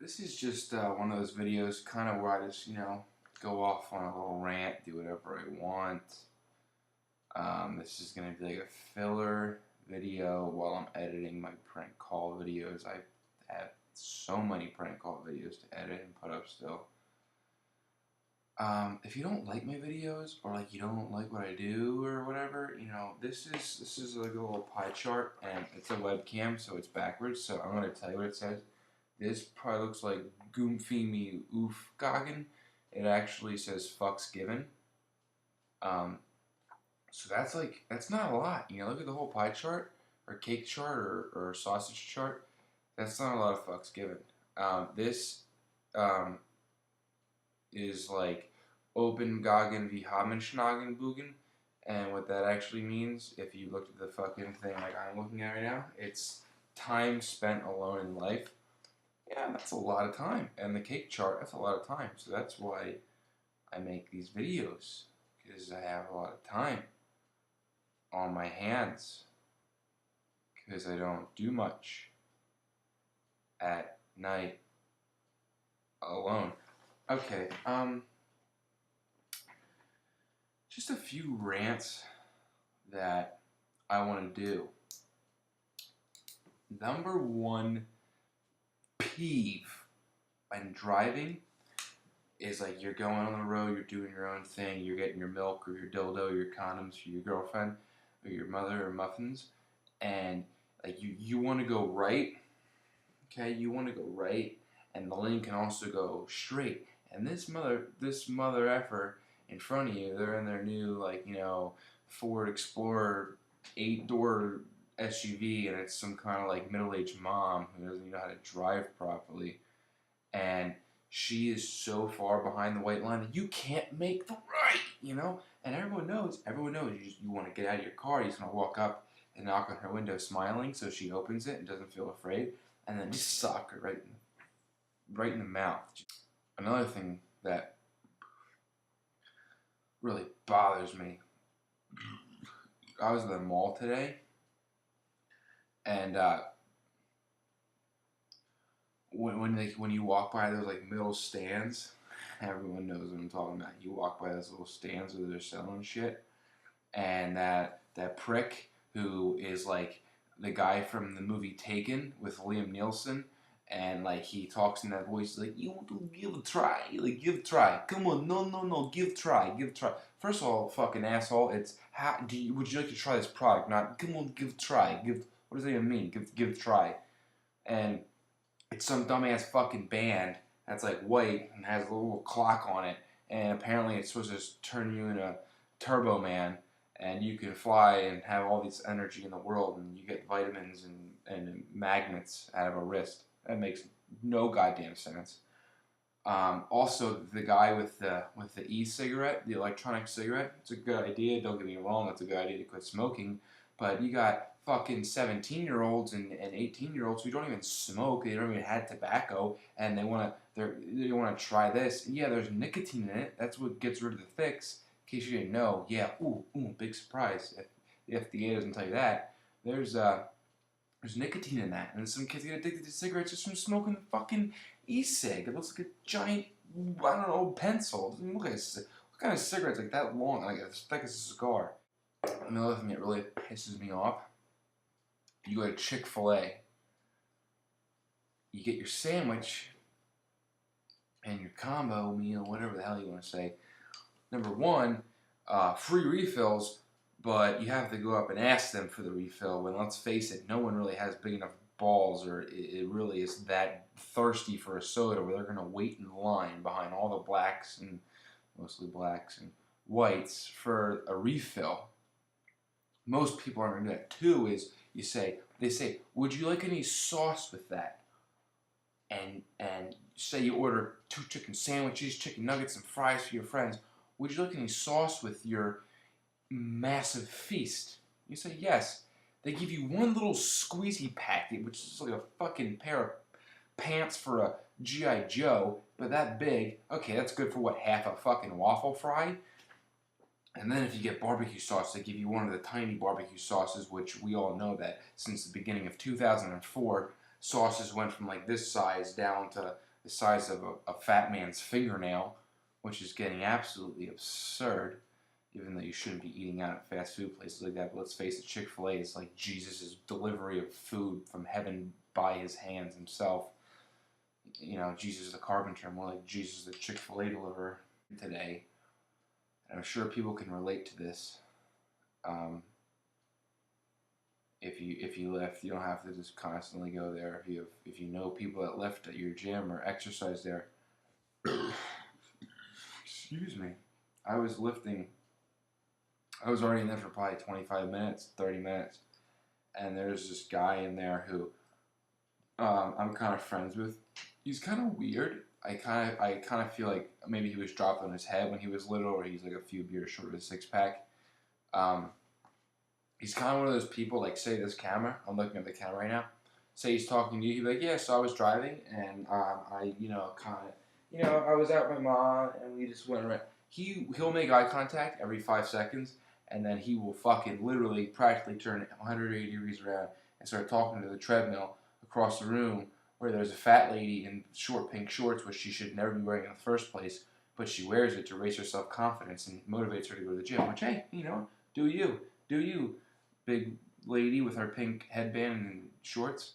This is just one of those videos kind of where I just, go off on a little rant, do whatever I want. This is going to be like a filler video while I'm editing my prank call videos. I have so many prank call videos to edit and put up still. If you don't like my videos or like you don't like what I do or whatever, this is like a little pie chart and it's a webcam, so it's backwards. So I'm going to tell you what it says. This probably looks like Goomfy me oof goggin. It actually says fucks given. So that's not a lot. Look at the whole pie chart or cake chart or sausage chart. That's not a lot of fucks given. This is like open goggin wie haben schnagen bugen. And what that actually means, if you looked at the fucking thing like I'm looking at right now, it's time spent alone in life. Yeah, that's a lot of time. And the cake chart, that's a lot of time. So that's why I make these videos, because I have a lot of time on my hands, because I don't do much at night alone. Okay, just a few rants that I want to do. Number one peeve when driving is like you're going on the road, you're doing your own thing, you're getting your milk or your dildo, your condoms for your girlfriend or your mother or muffins, and like you want to go right, okay? You want to go right, and the lane can also go straight. And this mother effer in front of you, they're in their new Ford Explorer 8-door SUV, and it's some kind of like middle-aged mom who doesn't even know how to drive properly, and she is so far behind the white line that you can't make the right, and everyone knows you want to get out of your car, you just want to walk up and knock on her window smiling so she opens it and doesn't feel afraid, and then just sock her right in the mouth. Another thing that really bothers me, I was at the mall today, and when you walk by those like middle stands, everyone knows what I'm talking about. You walk by those little stands where they're selling shit, and that prick who is like the guy from the movie Taken with Liam Neeson, and like he talks in that voice like, you want to give a try, like give a try, come on, no, give try. First of all, fucking asshole, it's would you like to try this product? Not come on, give try, what does that even mean? Give try, and it's some dumbass fucking band that's like white and has a little clock on it, and apparently it's supposed to turn you into Turbo Man, and you can fly and have all this energy in the world, and you get vitamins and magnets out of a wrist. That makes no goddamn sense. Also, the guy with the e-cigarette, the electronic cigarette, it's a good idea. Don't get me wrong, it's a good idea to quit smoking. But you got fucking 17-year-olds and 18-year-olds who don't even smoke. They don't even have tobacco, and they wanna try this. Yeah, there's nicotine in it. That's what gets rid of the fix. In case you didn't know, yeah. Ooh, big surprise. If the FDA doesn't tell you that, there's nicotine in that, and some kids get addicted to cigarettes just from smoking the fucking e-cig. It looks like a giant, I don't know, pencil. It doesn't even look like what kind of cigarette's like that long, like as thick as a cigar? Another thing that really pisses me off, you go to Chick-fil-A, you get your sandwich and your combo meal, whatever the hell you want to say. Number one, free refills, but you have to go up and ask them for the refill, when let's face it, no one really has big enough balls, or it really is that thirsty for a soda where they're going to wait in line behind all the blacks, and mostly blacks and whites, for a refill. Most people aren't going to do that. Two is, they say, would you like any sauce with that? And say you order 2 chicken sandwiches, chicken nuggets, and fries for your friends. Would you like any sauce with your massive feast? You say yes. They give you one little squeezy packet, which is like a fucking pair of pants for a G.I. Joe, but that big. Okay, that's good for what, half a fucking waffle fry? And then if you get barbecue sauce, they give you one of the tiny barbecue sauces, which we all know that since the beginning of 2004, sauces went from like this size down to the size of a fat man's fingernail, which is getting absolutely absurd, even though you shouldn't be eating out at fast food places like that. But let's face it, Chick-fil-A is like Jesus' delivery of food from heaven by his hands himself. You know, Jesus the carpenter, more like Jesus the Chick-fil-A deliverer today. And I'm sure people can relate to this. If you lift, you don't have to just constantly go there. If you know people that lift at your gym or exercise there, excuse me, I was lifting. I was already in there for probably 25 minutes, 30 minutes, and there's this guy in there who I'm kind of friends with. He's kind of weird. I kind of feel like maybe he was dropped on his head when he was little, or he's like a few beers short of a six pack. He's kind of one of those people, like, say this camera, I'm looking at the camera right now, say he's talking to you, he'd be like, yeah, so I was driving, and I, I was out with my mom, and we just went around. He'll make eye contact every 5 seconds, and then he will fucking literally practically turn 180 degrees around and start talking to the treadmill across the room where there's a fat lady in short pink shorts, which she should never be wearing in the first place, but she wears it to raise her self-confidence and motivates her to go to the gym, which, hey, do you, big lady with her pink headband and shorts.